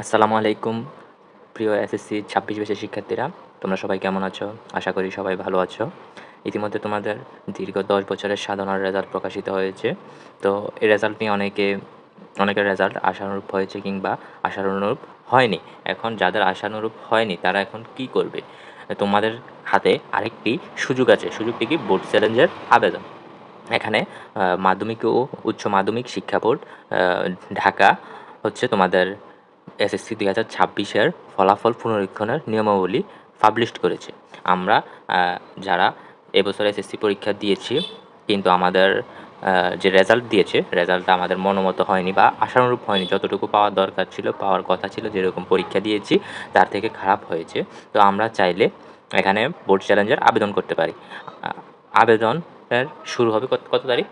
আসসালামু আলাইকুম প্রিয় এসএসসি ২৬ ব্যাচের শিক্ষার্থীরা, তোমরা সবাই কেমন আছো? আশা করি সবাই ভালো আছো। ইতিমধ্যে তোমাদের দীর্ঘ ১০ বছরের সাধনার রেজাল্ট প্রকাশিত হয়েছে। তো এই রেজাল্ট নিয়ে অনেকের রেজাল্ট আশানুরূপ হয়েছে কিংবা আশানুরূপ হয়নি। এখন যাদের আশানুরূপ হয়নি তারা এখন কি করবে? তোমাদের হাতে আরেকটি সুযোগ আছে। সুযোগটি কি? বোর্ড চ্যালেঞ্জের আবেদন। এখানে মাধ্যমিক ও উচ্চ মাধ্যমিক শিক্ষা বোর্ড ঢাকা হচ্ছে তোমাদের এসএসসি ২০২৬-এর ফলাফল পুনরীক্ষণের নিয়মাবলী পাবলিশড করেছে। আমরা যারা এবছর এসএসসি পরীক্ষা দিয়েছি কিন্তু আমাদের যে রেজাল্ট দিয়েছে, রেজাল্টটা আমাদের মনোমতো হয়নি বা আশানুরূপ হয়নি। যতটুকু পাওয়ার দরকার ছিল, পাওয়ার কথা ছিল, যেরকম পরীক্ষা দিয়েছি তার থেকে খারাপ হয়েছে। তো আমরা চাইলে এখানে বোর্ড চ্যালেঞ্জের আবেদন করতে পারি। আবেদনের শুরু হবে কত তারিখ?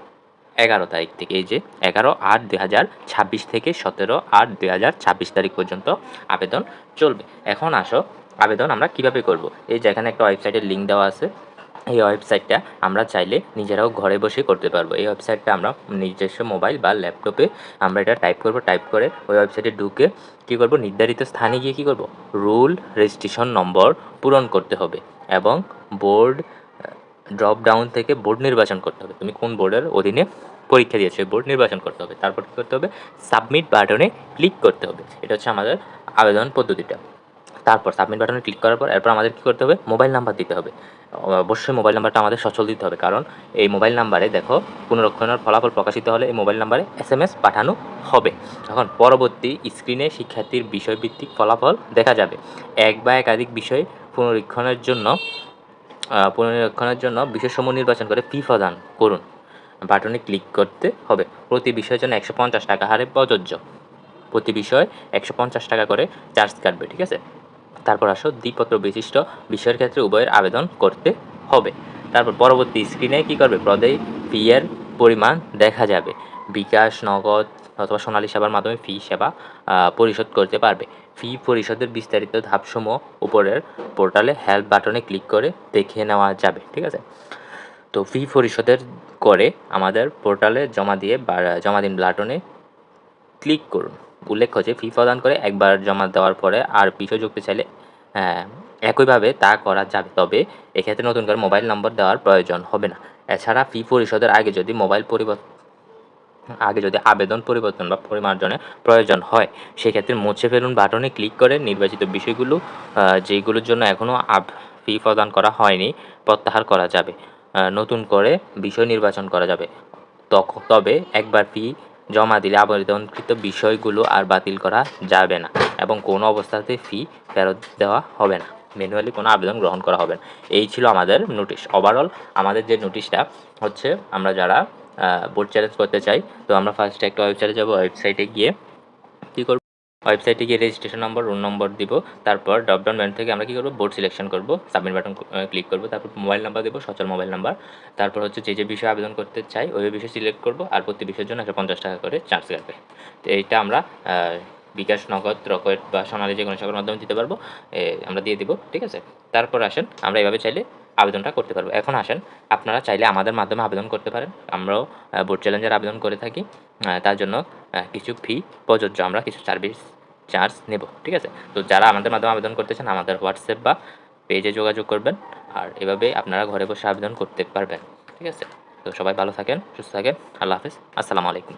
১১ তারিখ থেকে। এই যে ১১/৮/২০২৬ থেকে ১৭/৮/২০২৬ তারিখ পর্যন্ত আবেদন চলবে। এখন আসো, আবেদন আমরা কিভাবে করব? এই যে এখানে একটা ওয়েবসাইটের লিঙ্ক দেওয়া আছে। এই ওয়েবসাইটটা আমরা চাইলে নিজেরাও ঘরে বসে করতে পারবো। এই ওয়েবসাইটটা আমরা নিজস্ব মোবাইল বা ল্যাপটপে আমরা এটা টাইপ করব। টাইপ করে ওই ওয়েবসাইটে ঢুকে কী করব? নির্ধারিত স্থানে গিয়ে কী করব? রুল রেজিস্ট্রেশন নম্বর পূরণ করতে হবে এবং বোর্ড ড্রপ ডাউন থেকে বোর্ড নির্বাচন করতে হবে। তুমি কোন বোর্ডের অধীনে পরীক্ষা দিয়েছে বোর্ড নির্বাচন করতে হবে। তারপর কী করতে হবে? সাবমিট বাটনে ক্লিক করতে হবে। এটা হচ্ছে আমাদের আবেদন পদ্ধতিটা। তারপর সাবমিট বাটনে ক্লিক করার পর এরপর আমাদের কী করতে হবে? মোবাইল নাম্বার দিতে হবে। অবশ্যই মোবাইল নাম্বারটা আমাদের সচল দিতে হবে, কারণ এই মোবাইল নাম্বারে দেখো পুনরীক্ষণের ফলাফল প্রকাশিত হলে এই মোবাইল নাম্বারে SMS পাঠানো হবে। তখন পরবর্তী স্ক্রিনে শিক্ষার্থীর বিষয়ভিত্তিক ফলাফল দেখা যাবে। এক বা একাধিক বিষয় পুনরীক্ষণের জন্য বিষয়সমূহ নির্বাচন করে ফি প্রদান করুন বাটনে ক্লিক করতে হবে। প্রতি বিষয়ের জন্য ১৫০ টাকা হারে প্রযোজ্য। প্রতি বিষয় ১৫০ টাকা করে চার্জ কাটবে, ঠিক আছে? তারপর আসো, দ্বিপত্র বিশিষ্ট বিষয়ের ক্ষেত্রে উভয়ের আবেদন করতে হবে। তারপর পরবর্তী স্ক্রিনে কী করবে? প্রদেয় ফি এর পরিমাণ দেখা যাবে। বিকাশ, নগদ অথবা সোনালী সেবার মাধ্যমে ফি সেবা পরিশোধ করতে পারবে। ফি পরিশোধের বিস্তারিত ধাপসমূহ উপরের পোর্টালে হেল্প বাটনে ক্লিক করে দেখে নেওয়া যাবে, ঠিক আছে? তো ফি পরিশোধের করে আমাদের পোর্টালে জমা দিন বাটনে ক্লিক করুন। উল্লেখ্য যে ফি প্রদান করে একবার জমা দেওয়ার পরে আর বিষয় যুক্ত চাইলে একইভাবে তা করা যাবে, তবে এক্ষেত্রে নতুন করে মোবাইল নম্বর দেওয়ার প্রয়োজন হবে না। এছাড়া ফি পরিশোধের আগে যদি আবেদন পরিবর্তন বা পরিমার্জনের প্রয়োজন হয়, সেক্ষেত্রে মুছে ফেলুন বাটনে ক্লিক করে নির্বাচিত বিষয়গুলো যেগুলোর জন্য এখনও ফি প্রদান করা হয়নি প্রত্যাহার করা যাবে। নতুন করে বিষয় নির্বাচন করা যাবে। তবে একবার ফি জমা দিলে আবেদনকৃত বিষয়গুলো আর বাতিল করা যাবে না এবং কোনো অবস্থাতে ফি ফেরত দেওয়া হবে না। ম্যানুয়ালি কোনো আবেদন গ্রহণ করা হবে না। এই ছিল আমাদের নোটিশ। ওভারঅল আমাদের যে নোটিশটা হচ্ছে, আমরা যারা বোর্ড চ্যালেঞ্জ করতে চাই, তো আমরা ফার্স্টে একটা ওয়েবসাইটে যাব। ওয়েবসাইটে গিয়ে কী করব? ওয়েবসাইটে গিয়ে রেজিস্ট্রেশন নম্বর, রোল নম্বর দিব। তারপর ড্রপডাউন মেনু থেকে আমরা কী করব? বোর্ড সিলেকশন করব, সাবমিট বাটন ক্লিক করব। তারপর মোবাইল নাম্বার দেবো, সচল মোবাইল নাম্বার। তারপর হচ্ছে যে বিষয়ে আবেদন করতে চাই ওই বিষয় সিলেক্ট করব, আর প্রতি বিষয়ের জন্য ১৫০ টাকা করে চার্জ কাটবে। তো এইটা আমরা বিকাশ, নগদ, রকেট বা সোনালী যে কোনো সকল মাধ্যমে দিতে পারবো, আমরা দিয়ে দিব, ঠিক আছে? তারপর আসেন, আমরা এভাবে চাইলে আবেদনটা করতে পারবো। এখন আসেন, আপনারা চাইলে আমাদের মাধ্যমে আবেদন করতে পারেন। আমরাও বোর্ড চ্যালেঞ্জের আবেদন করে থাকি। তার জন্য কিছু ফি প্রযোজ্য, আমরা কিছু চার্জ নেব, ঠিক আছে? তো যারা আমাদের মাধ্যমে আবেদন করতে চান, আমাদের হোয়াটসঅ্যাপ বা পেজে যোগাযোগ করবেন, আর এভাবে আপনারা ঘরে বসে আবেদন করতে পারবেন, ঠিক আছে? তো সবাই ভালো থাকেন, সুস্থ থাকেন। আল্লাহ হাফেজ। আসসালামু আলাইকুম।